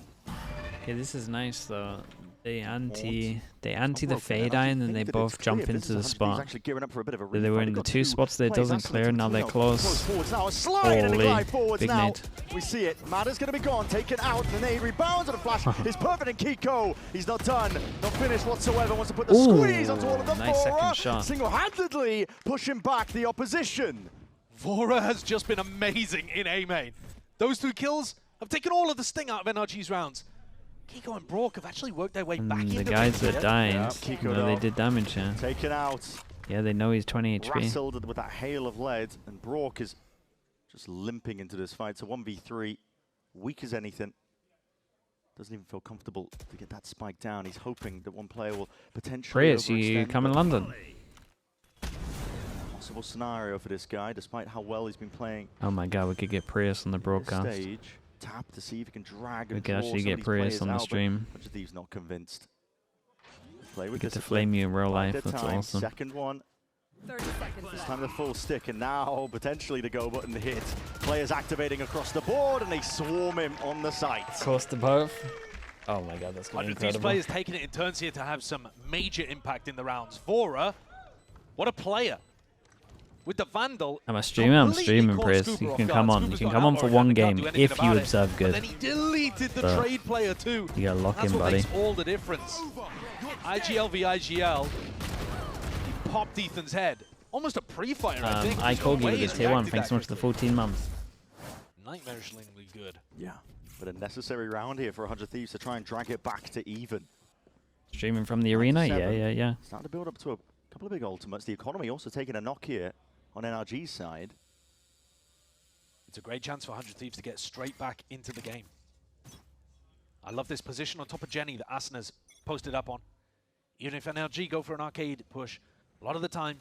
Okay, this is nice though. They anti the Broken, fade I eye, and then think they that both it's jump clear. into Business the 100 Thieves spot. actually gearing up for a bit of a They were refight. in They've the got 2 spots that it players. doesn't Asuna clear. Now they're Timotino close. forwards now, a slide and a Holy, glide forwards big now. nade. We see it. Matter's going to be gone, taken out. The nade rebounds and a flash. It's perfect in Kiko. He's not done, not finished whatsoever. Wants to put the Ooh, squeeze onto all of them. nice second shot. Single-handedly pushing back the opposition. Vora has just been amazing in A main. Those 2 kills have taken all of the sting out of NRG's rounds. Kiko and Brock have actually worked their way back And into the guys it. that died, Kiko you know, they though. did damage, yeah. Taken out. Yeah, they know he's 20 HP. Wrestled with that hail of lead, and Brock is just limping into this fight. So 1v3, weak as anything. Doesn't even feel comfortable to get that spike down. He's hoping that one player will potentially Prius, you overextend, come in but London. possible scenario for this guy, despite how well he's been playing Oh my god, we could get Prius on the this broadcast. stage. Tap to see if he can drag We and could draw actually some get of these Prius players on the out, but stream. Bunch of Thieves not convinced. Play We with get to discipline. flame you in real Bide life, their that's time. awesome. Second one. 30 seconds This left. time the full stick, and now potentially the go button hit. Players activating across the board, and they swarm him on the site. Cost to both. Oh my god, that's 100 Thieves incredible. players taking it in turns here to have some major impact in the rounds. Vora, what a player. With the Vandal. I'm streaming, completely caught Prius. Scuba You off can guard. come on. Scuba's You can got come on for outward, one and they can't game do anything if you about it. observe And good. then he deleted the But trade player too. You gotta lock That's in, what buddy. makes all the difference. IGL v IGL. He popped Ethan's head. Almost a pre-fire, I think. I called you Way with the he's tier 1. reacted Thanks that so much for the quickly. 14 months. Nightmarishly good. Yeah, but a necessary round here for 100 Thieves to try and drag it back to even. Streaming from the arena? Yeah, 97. yeah. Starting to build up to a couple of big ultimates. The economy also taking a knock here on NRG's side. It's a great chance for 100 Thieves to get straight back into the game. I love this position on top of Jenny that Asuna's posted up on. Even if NRG go for an arcade push, a lot of the time,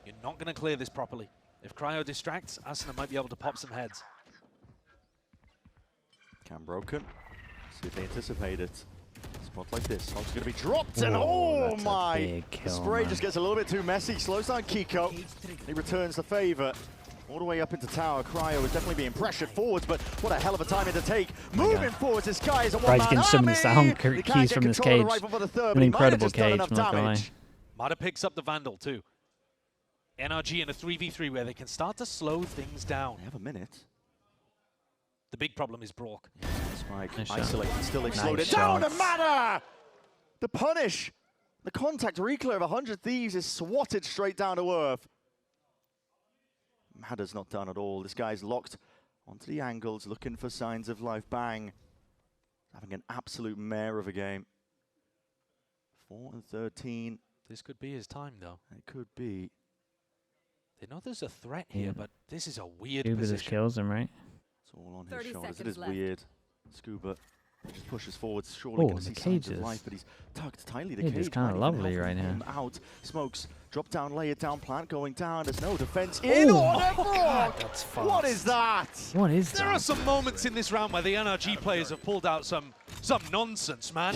you're not going to clear this properly. If Cryo distracts, Asuna might be able to pop some heads. Cam broken. See if they anticipate it. Spot like this. Smoke's going to be dropped, and Oh, oh that's a my! big kill, Spray man. just gets a little bit too messy. Slows down Kiko. He returns the favor. All the way up into tower. Cryo is definitely being pressured forwards, but what a hell of a timing to take. Moving forwards, this guy is a Surprised one-man getting so many army. sound He can't keys get from this control of the cage. rifle for the third, An but he might have incredible just done cage, enough not gonna lie. damage. Mata picks up the Vandal too. NRG in a 3v3 where they can start to slow things down. They have a minute. The big problem is Brock. Spike Nice shot. isolated, still they slowed Nice it down. The shots. matter! The punish! The contact reclear of 100 Thieves is swatted straight down to earth. Madder's not done at all. This guy's locked onto the angles, looking for signs of life. Bang. Having an absolute mare of a game. 4 and 13. This could be his time, though. It could be. They know there's a threat here, but this is a weird Scuba just position. kills him, right? It's all on his 30 shoulders. It seconds is left. weird. Scuba just pushes forwards, surely Oh, going to see the signs of cages. life, but he's tucked tightly. The Cage cage is kinda might even lovely help right him here. out. Smokes, drop down, lay it down, plant going down. There's no defense. In on God, that's fast. What is that? What is There are that? some moments in this round where the NRG players have pulled out some nonsense, man.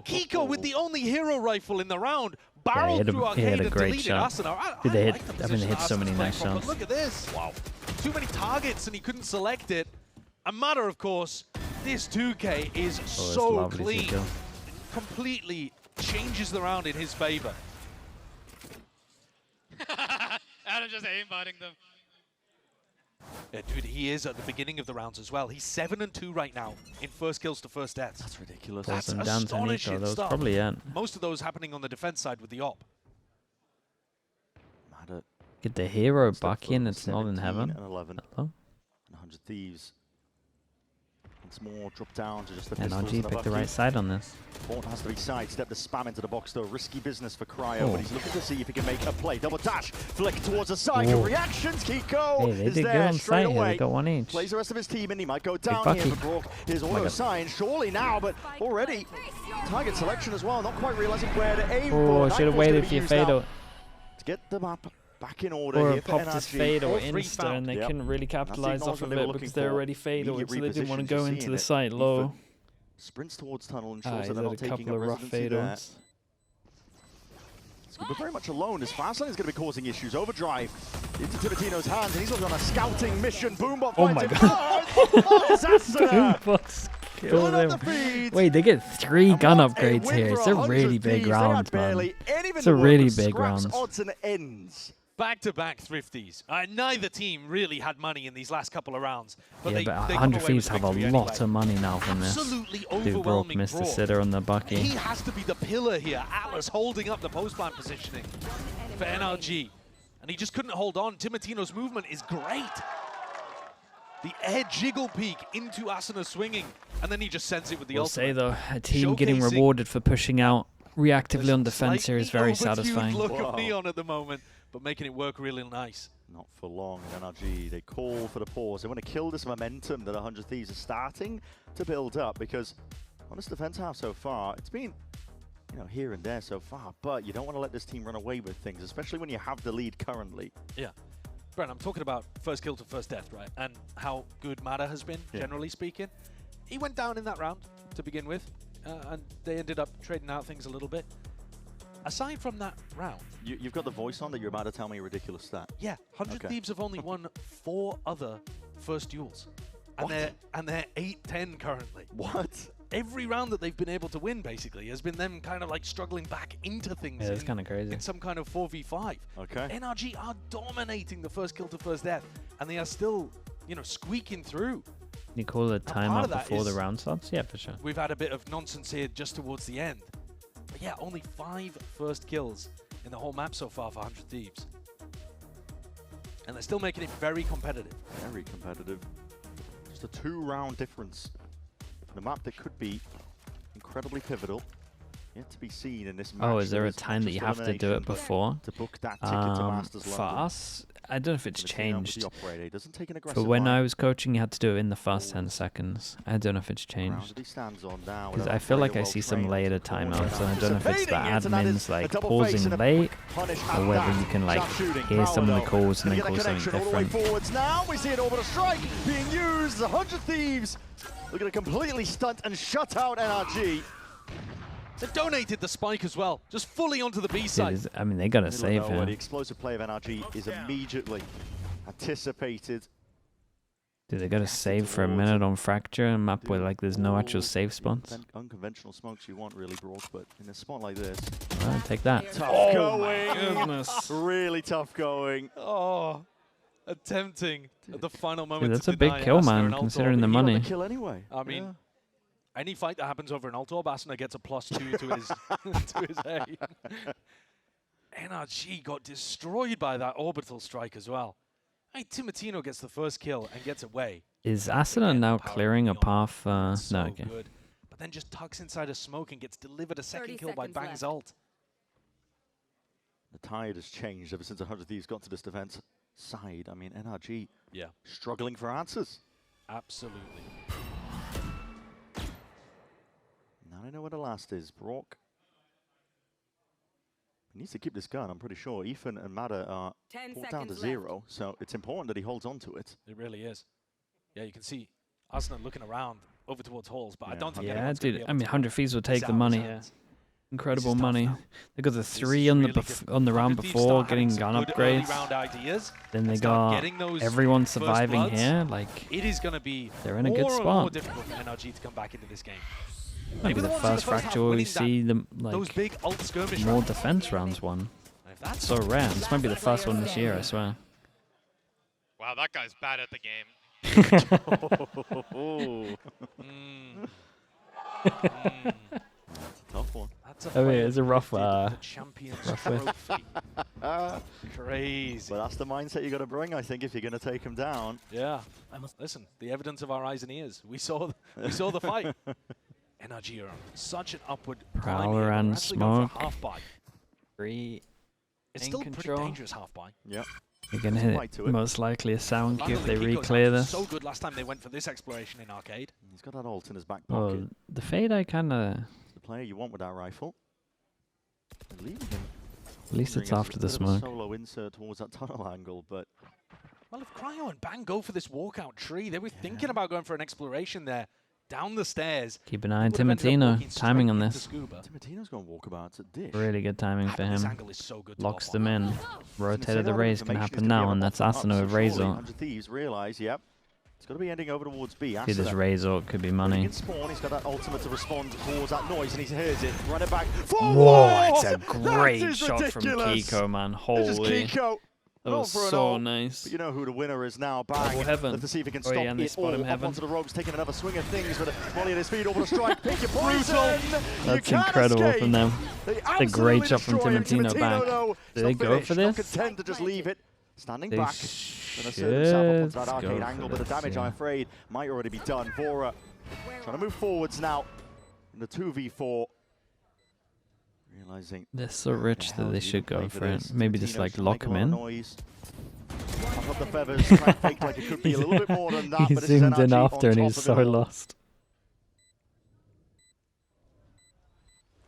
Kiko with the only hero rifle in the round barreled hit a- through he Arcade had a and great deleted shot. Asuna. Dude, they hit- like the I mean, they position hit so many Asuna's nice playing from, shots. but look at this. Wow. Too many targets and he couldn't select it. And Matter, of course, this 2K is so lovely to clean. kill. Completely changes the round in his favor. Adam just aimbotting them. Yeah, dude, he is at the beginning of the rounds as well. He's 7 and 2 right now in first kills to first deaths. That's ridiculous. That's Awesome. Down to Nico. astonishing That was stuff. probably it. Most of those happening on the defense side with the op. Madder. Get the hero step back forward, in. It's not in 17 heaven. And 11. Hello? And 100 Thieves. Once more, drop down to just the pistols NRG and the picked the bucky. right side on this. Bort has to be sidestepped, the spam into the box though. Risky business for Cryo, Oh. but he's looking to see if he can make a play. Double dash, flick towards the side. Oh. Good reactions, Kiko Hey, they is did good there on straight site here. away. They got one each. Plays the rest of his team and he might go down bucky. here for Brook. Here's my auto God. sign, surely now, but already target selection as well. Not quite realizing where to aim Oh, for. should have Nightfall's waited gonna for be your used now Fado. to get the map back in order Or here for popped his NRG. Fado All three insta found. and they Yep. couldn't really capitalize off acknowledgement of they were it looking because they're for. already Fado, Immediate so they didn't want to repositions, go you're into seeing the it. site low. Sprints towards tunnel and Ah, shows he's that they're had a not taking couple a of rough residency there. Fados. Scuba very much alone. His fast lane is going to be causing issues. Overdrive into Timatino's hands, and he's looking on a scouting mission. Boombot Oh finds my him God. first. Oh, Asuna! Boombox Good killed on the him. feed. Wait, they get 3 And gun what a upgrades win here. for It's a 100 really big Thieves. They had round, barely man. anything It's to a work really with. big Scraps, round. odds and ends. Back-to-back thrifties. Neither team really had money in these last couple of rounds. But Yeah, they but come 100 away Thieves with have a victory lot anyway. of money now from this. Absolutely Dude, Brock overwhelming missed the draw. sitter on the He Bucky. has to be the pillar here. Atlas holding up the post-plant positioning for NRG. And he just couldn't hold on. Timatino's movement is great. The air jiggle peek into Asuna swinging. And then he just sends it with the We'll ultimate. say though, a team getting Showcasing rewarded for pushing out reactively on defense here is Slightly very overdued satisfying. look Wow. of Neon at the moment, but making it work really nice. Not for long in NRG. They call for the pause. They want to kill this momentum that 100 Thieves are starting to build up, because on this defense half so far, it's been, you know, here and there so far, but you don't want to let this team run away with things, especially when you have the lead currently. Yeah. Brent, I'm talking about first kill to first death, right? And how good Matter has been, generally speaking. He went down in that round to begin with, and they ended up trading out things a little bit. Aside from that round, You've got the voice on that you're about to tell me a ridiculous stat. yeah, 100 Okay. Thieves have only won 4 other first duels. And What? they're 8-10 currently. What? Every round that they've been able to win, basically, has been them kind of like struggling back into things. Yeah, it's in- kind of crazy. in some kind of 4v5. Okay. NRG are dominating the first kill to first death, and they are still, you know, squeaking through. You call it part timeout of that before the is- round starts? Yeah, for sure. We've had a bit of nonsense here just towards the end. But yeah, only 5 first kills in the whole map so far for 100 Thieves. And they're still making it very competitive. Very competitive. Just a 2-round difference for the map that could be incredibly pivotal. Yet to be seen in this match. Oh, is there a There's time that you matches have to do it elimination before? to book that ticket to Masters For London? us, I don't know if it's Gonna see now with changed. the operator. He doesn't take an For aggressive when line. I was coaching, you had to do it in the first 10 seconds. I don't know if it's Round changed. that he stands on now Because with I feel like I operator see some well later trained. timeouts, and I don't know if it's the Evading it, and that is admins like a double face pausing and a late, punish or at whether that. you can like Sharpshooting, hear some of the Crowder, calls and gonna then get a call something connection all the way different. forwards now. We see an orbital strike being used. 100 Thieves looking to completely stunt and shut out NRG. They donated the spike as well, just fully onto the B Dude, side. I mean, they gotta Middle of save nowhere, the him. explosive play of NRG is immediately anticipated. Dude, they gotta save for a minute on Fracture, a map where like there's no actual save spots. Unconventional smokes you want really, Brook, but in a spot like this, Well, take that. tough Oh my going. goodness. Really tough going. Oh, attempting at the final moment. Dude, that's to a big deny kill, Asuna man, an ult considering orb. the He got money. kill anyway. I mean, Yeah. any fight that happens over an ult orb, Asuna gets a +2 to his to his aim. NRG got destroyed by that orbital strike as well. Hey, Timatino gets the first kill and gets away. Is Again, Asuna the now power clearing a beyond. path? So No, okay. good. But then just tucks inside a smoke and gets delivered a second 30 kill by seconds Bang's left. ult. The tide has changed ever since 100 Thieves got to this defense side. I mean, NRG Yeah, struggling for answers. absolutely. Now I know where the last is. Brock. He needs to keep this gun, I'm pretty sure. Ethan and Mada are 10 pulled down to seconds 0, so it's important that he holds on to it. It really is. Yeah, you can see Asuna looking around over towards halls, but I Yeah, don't think Yeah, anyone's gonna be dude. able I mean, to 100 Thieves will this take out the of his money here. hands. Incredible tough money. now. They got the This is 3 on the really good. on the round 100 Thieves before, start having getting some gun good early upgrades. round ideas. Then they Start got getting those everyone first surviving bloods. here. Like, It is going to be they're in a good more and more spot. difficult for NRG to come back into this game. Might They be were the ones in first half fracture where we winning that- see them those like big ult skirmish more rounds. defense rounds won. And if that's So rare. This might be the first one this year, I swear. Wow, that guy's bad at the game. Mm. That's a tough one. That's a I mean, player it's a rough, lifted the Champions one. Trophy. Crazy. But that's the mindset you got to bring, I think, if you're going to take him down. Yeah. Listen, the evidence of our eyes and ears. We saw the fight. NRG are on such an upward climb here. They're VALORANT actually going for smoke. half buy. Free. It's in still a pretty control. dangerous half buy. Yep. You're gonna There's a hit bite to it. most likely a sound cue if they Lando Kiko's re-clear actually this. so good last time they went for this exploration in arcade. He's got that ult in his back pocket. Well, the fade I kinda. The player you want with that rifle. And leaving him. At least it's wondering after if the it's a bit of a smoke. solo insert towards that tunnel angle, but Well, if Cryo and Bang go for this walkout tree, they were thinking about going for an exploration there, down the stairs. Keep an eye on Would have ended up Timatino. walking Timing straight on into this. Scuba. Timatino's going walkabouts at dish. Really good timing Ah, for but this him. angle is so good to Locks hop them on. in. Rotated the Timatino, raise can information is happen gonna be now, able and to that's bottom up, Asuna so with surely Razor. 100 Thieves realise, yep, it's got to be ending over towards B. See this Asuna Razor could be bringing money. in spawn, he's got that ultimate to respond towards that noise, and he hears it. Run it back. Forward! Whoa, it's a That great is shot from ridiculous. Kiko, man. This is Holy. Kiko. That Not was for an so ult. nice. But you know who the winner is now. Bang. Heaven. Let's see if he can Oh, stop yeah, and they it spot him all. Up Heaven. onto the ropes, taking another swing of things with a volley at his feet over the strike. Pick your poison. That's incredible from them. It's a great shot from Timatino back. Did they go for this? Not content to just leave it. Standing They back. Gonna assert himself up onto that arcade go angle, for but the this, damage, yeah. I'm afraid, might already be done. Vora trying to move forwards now in the 2v4. Realizing They're so rich hell that they do you should play go for for it. this? Maybe just Timatino's like trying to lock make a him lot of in. noise. Pump up the feathers, try and fake like it could be a little bit more than that. He but this is zoomed in NRG on after and top he's of so it all. lost.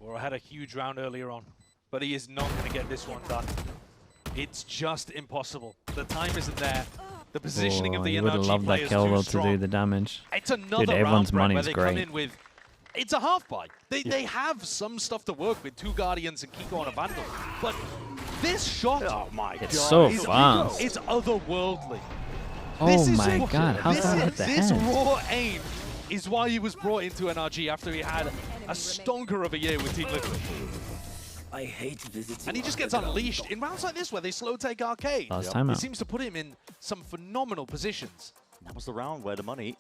Vora had a huge round earlier on, but he is not going to get this one done. It's just impossible. The time isn't there. The positioning of the you would have NRG loved that players kill too though to strong. do the damage. It's another Dude, everyone's round, Brett, money where is they come great. in with. It's a half buy. They have some stuff to work with, 2 Guardians and Kiko on a Vandal. But this shot, Oh my god. It's so is- fast. it's otherworldly. Oh This is my it. god, how's This, that hit the this head? raw aim is why he was brought into NRG after he had a stonker of a year with Team Liquid. I hate visiting. And he just gets unleashed in rounds like this where they slow take arcade. Last It timeout. seems to put him in some phenomenal positions. That was the round where the money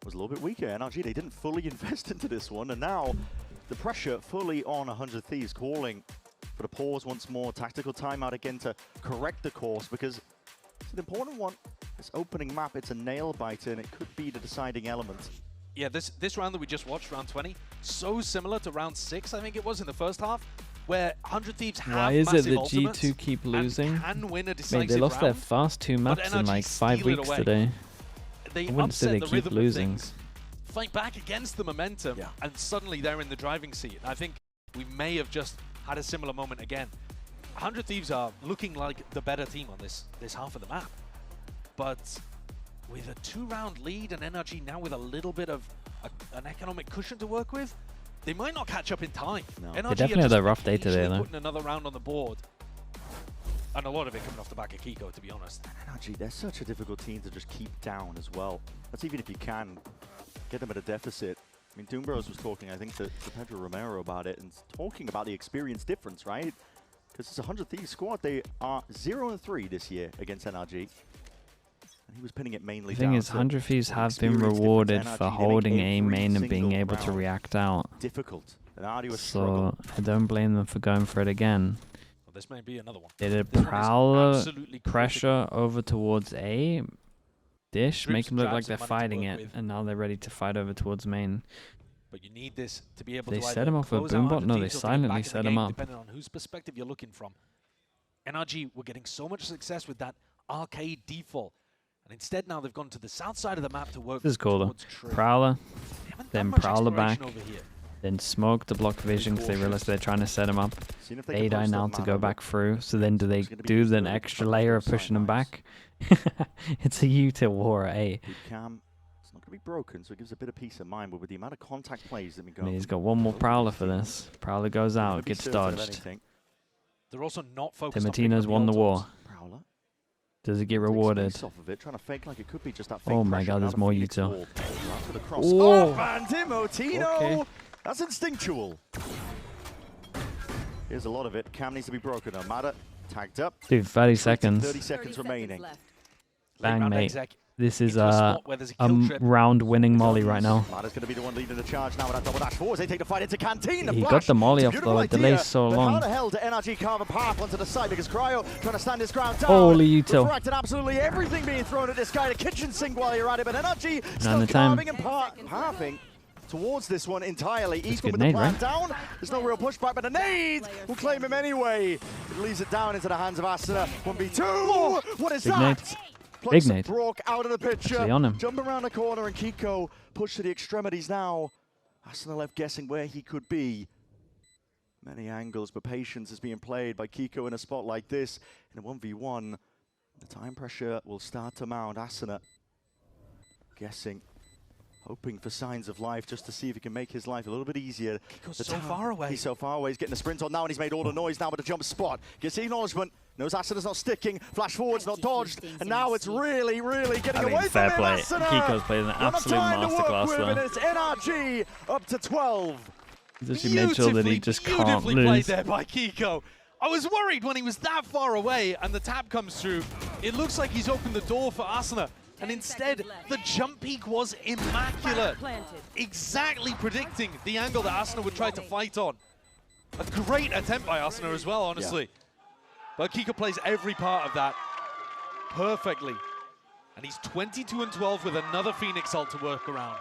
was a little bit weaker. NRG, they didn't fully invest into this one, and now the pressure fully on 100 Thieves, calling for the pause once more. Tactical timeout again to correct the course, because it's an important one. This opening map, it's a nail biter, and it could be the deciding element. Yeah, this round that we just watched, round 20, so similar to round 6, I think it was in the first half, where 100 Thieves have Why is it massive that ultimates G2 keep and losing? can win a decisive Mate, they lost their round. first 2 maps in NRG like 5 steal it weeks away. today. They I wouldn't say upset they the keep rhythm of losing. things, fight back against the momentum, Yeah. and suddenly they're in the driving seat. I think we may have just had a similar moment again. 100 Thieves are looking like the better team on this half of the map. But with a 2-round lead and NRG now with a little bit of an economic cushion to work with, they might not catch up in time. No. NRG They are definitely had just a rough day today, easily though. putting another round on the board. And a lot of it coming off the back of Kiko, to be honest. NRG, they're such a difficult team to just keep down as well. That's even if you can get them at a deficit. I mean, Doombros was talking, I think, to Pedro Romero about it, and talking about the experience difference, right? Because it's a 100 Thieves squad. They are 0-3 this year against NRG. And he was pinning it mainly The thing down is, to 100 Thieves the have been experience difference. rewarded NRG, for they make holding A every main and being single able to round react out. difficult. An arduous struggle. So I don't blame them for going for it again. Well, this may be another one. They did This one is Prowler absolutely pressure over towards A. Dish, Drip make some them look jabs like they're and money to fighting work it, with. and now they're ready to fight over towards main. But you need this to be able They to set either him off with close out Boombot? No, they 100 Thieves or to get silently back in the set him game, up. depending on whose perspective you're looking from. NRG were getting so much success with that arcade default. And instead now they've gone to the south side of the map to work This is cool though. towards Tree. Prowler, They haven't then done much Prowler back, exploration over here. then smoke to block vision because they realize they're trying to set him up. Seeing if they They can die post now up to mana, go but back through. So then do they it's gonna be do used an early extra to layer of focus on pushing them sidelines. back? It's a util war at A. Good cam. It's not going to be broken, so it gives a bit of peace of mind. But with the amount of contact plays that have been I going, mean, he's from got one more both Prowler these for teams, this. Prowler goes they're gonna out, be gets certain of dodged. anything. They're also not focused on picking Timatino's up won the the war. Prowler Does it get takes rewarded? space off of it, trying to fake like it could be just that fake Oh my pressure, god, but there's now the more Phoenix util. wall. After the cross. Oh. Oh, and Timotino! Okay. That's instinctual. Here's a lot of it. Cam needs to be broken. No matter. Tagged up. Dude, 30 seconds. 30 seconds remaining. Bang, Late round mate. exec This is into a a spot where there's a kill trip. round-winning molly right now. Mada's going to be the one leading the charge now with that double dash forwards. They take the fight into Canteen. The He got flash. the molly It's a off beautiful though. It idea, delays so but how long. the hell did NRG carve a path onto the side? Because Cryo trying to stand his ground down. Holy util. Refracted absolutely everything being thrown at this guy. The kitchen sink while you're at it, but NRG None still of the time. carving and pathing towards this one entirely. That's a Ethan good with the nade, plan right? down. There's no real pushback, but the nade will claim him anyway. It leaves it down into the hands of Asuna. 1v2. What is Big that? nade. Plucks Big nade. Brock out of the picture. Actually on him. Jump around the corner and Kiko pushed to the extremities now. Asuna left guessing where he could be. Many angles, but patience is being played by Kiko in a spot like this. In a 1v1, the time pressure will start to mount. Asuna guessing, hoping for signs of life just to see if he can make his life a little bit easier. Kiko's The so tap- far away. He's so far away. He's getting a sprint on now, and he's made all the noise now with a jump spot. Gets the acknowledgement. Knows Asuna's not sticking. Flash forward's not dodged. And now it's really, really getting I mean, away fair from him. play. Asuna! Kiko's played an Not enough absolute time to work masterclass with, and there. it's NRG up to 12. He's actually made sure that he just can't Beautifully played lose. there by Kiko. I was worried when he was that far away and the tap comes through. It looks like he's opened the door for Asuna. And instead, the jump peak was immaculate. Exactly predicting the angle that Asuna would try to fight on. A great attempt by Asuna as well, honestly. But Kiko plays every part of that perfectly. And he's 22-12 with another Phoenix ult to work around.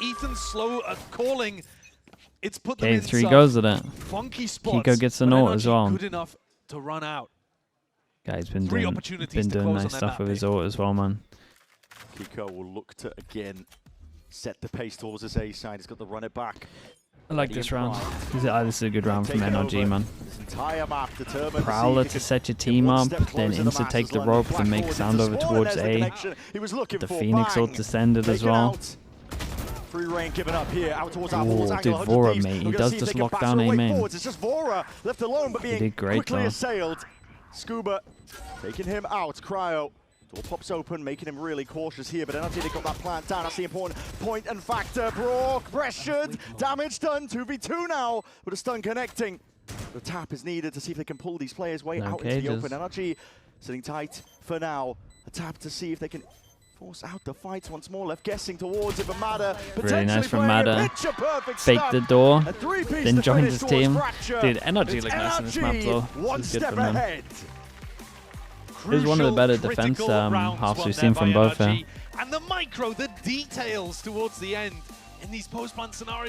Ethan's slow at calling. It's put them Okay, in 3 some goes at it. funky spots. Kiko gets the but note as NRG well. Good enough to run out. Guy's been Three doing, opportunities to close nice on their stuff map with his pick. ult as well, man. Kiko will look to again set the pace towards his A side. He's got to run it back. I like this round. This is a good round from Taking NRG, over man. This entire map determined Prowler see if to he set your can team one up, step then closer to insta Max take as the well. rope Flash and make forward sound into over Spawn, towards there's the A. connection he was looking The for. Phoenix ult Bang. descended as Taken well. out. Free reign given up here, out towards our Ooh, forwards dude, angle. 100 Vora, Thieves. mate, he We're gonna does see if just they can lock batter down away A main. forwards. It's just Vora left alone, but being did great, quickly though. assailed. Scuba taking him out. Cryo. Door pops open, making him really cautious here, but NRG, they got that plant down. That's the important point and factor. Brock pressured, damage done, 2v2 now, with a stun connecting. The tap is needed to see if they can pull these players way No out into the cages. open. NRG sitting tight for now. A tap to see if they can force out the fights once more. Left guessing towards it, but Mada Really nice from playing a Mada. picture-perfect Fake stun. the door, A three-piece then to joins finish his towards team. Fracture. Dude, NRG It's look nice in this map, NRG, though. one This is good step from them. ahead. This is one of the better Crucial, defense critical rounds halves won we've there seen by from both NRG. here. And the micro, the details towards the end in these post-plant scenarios.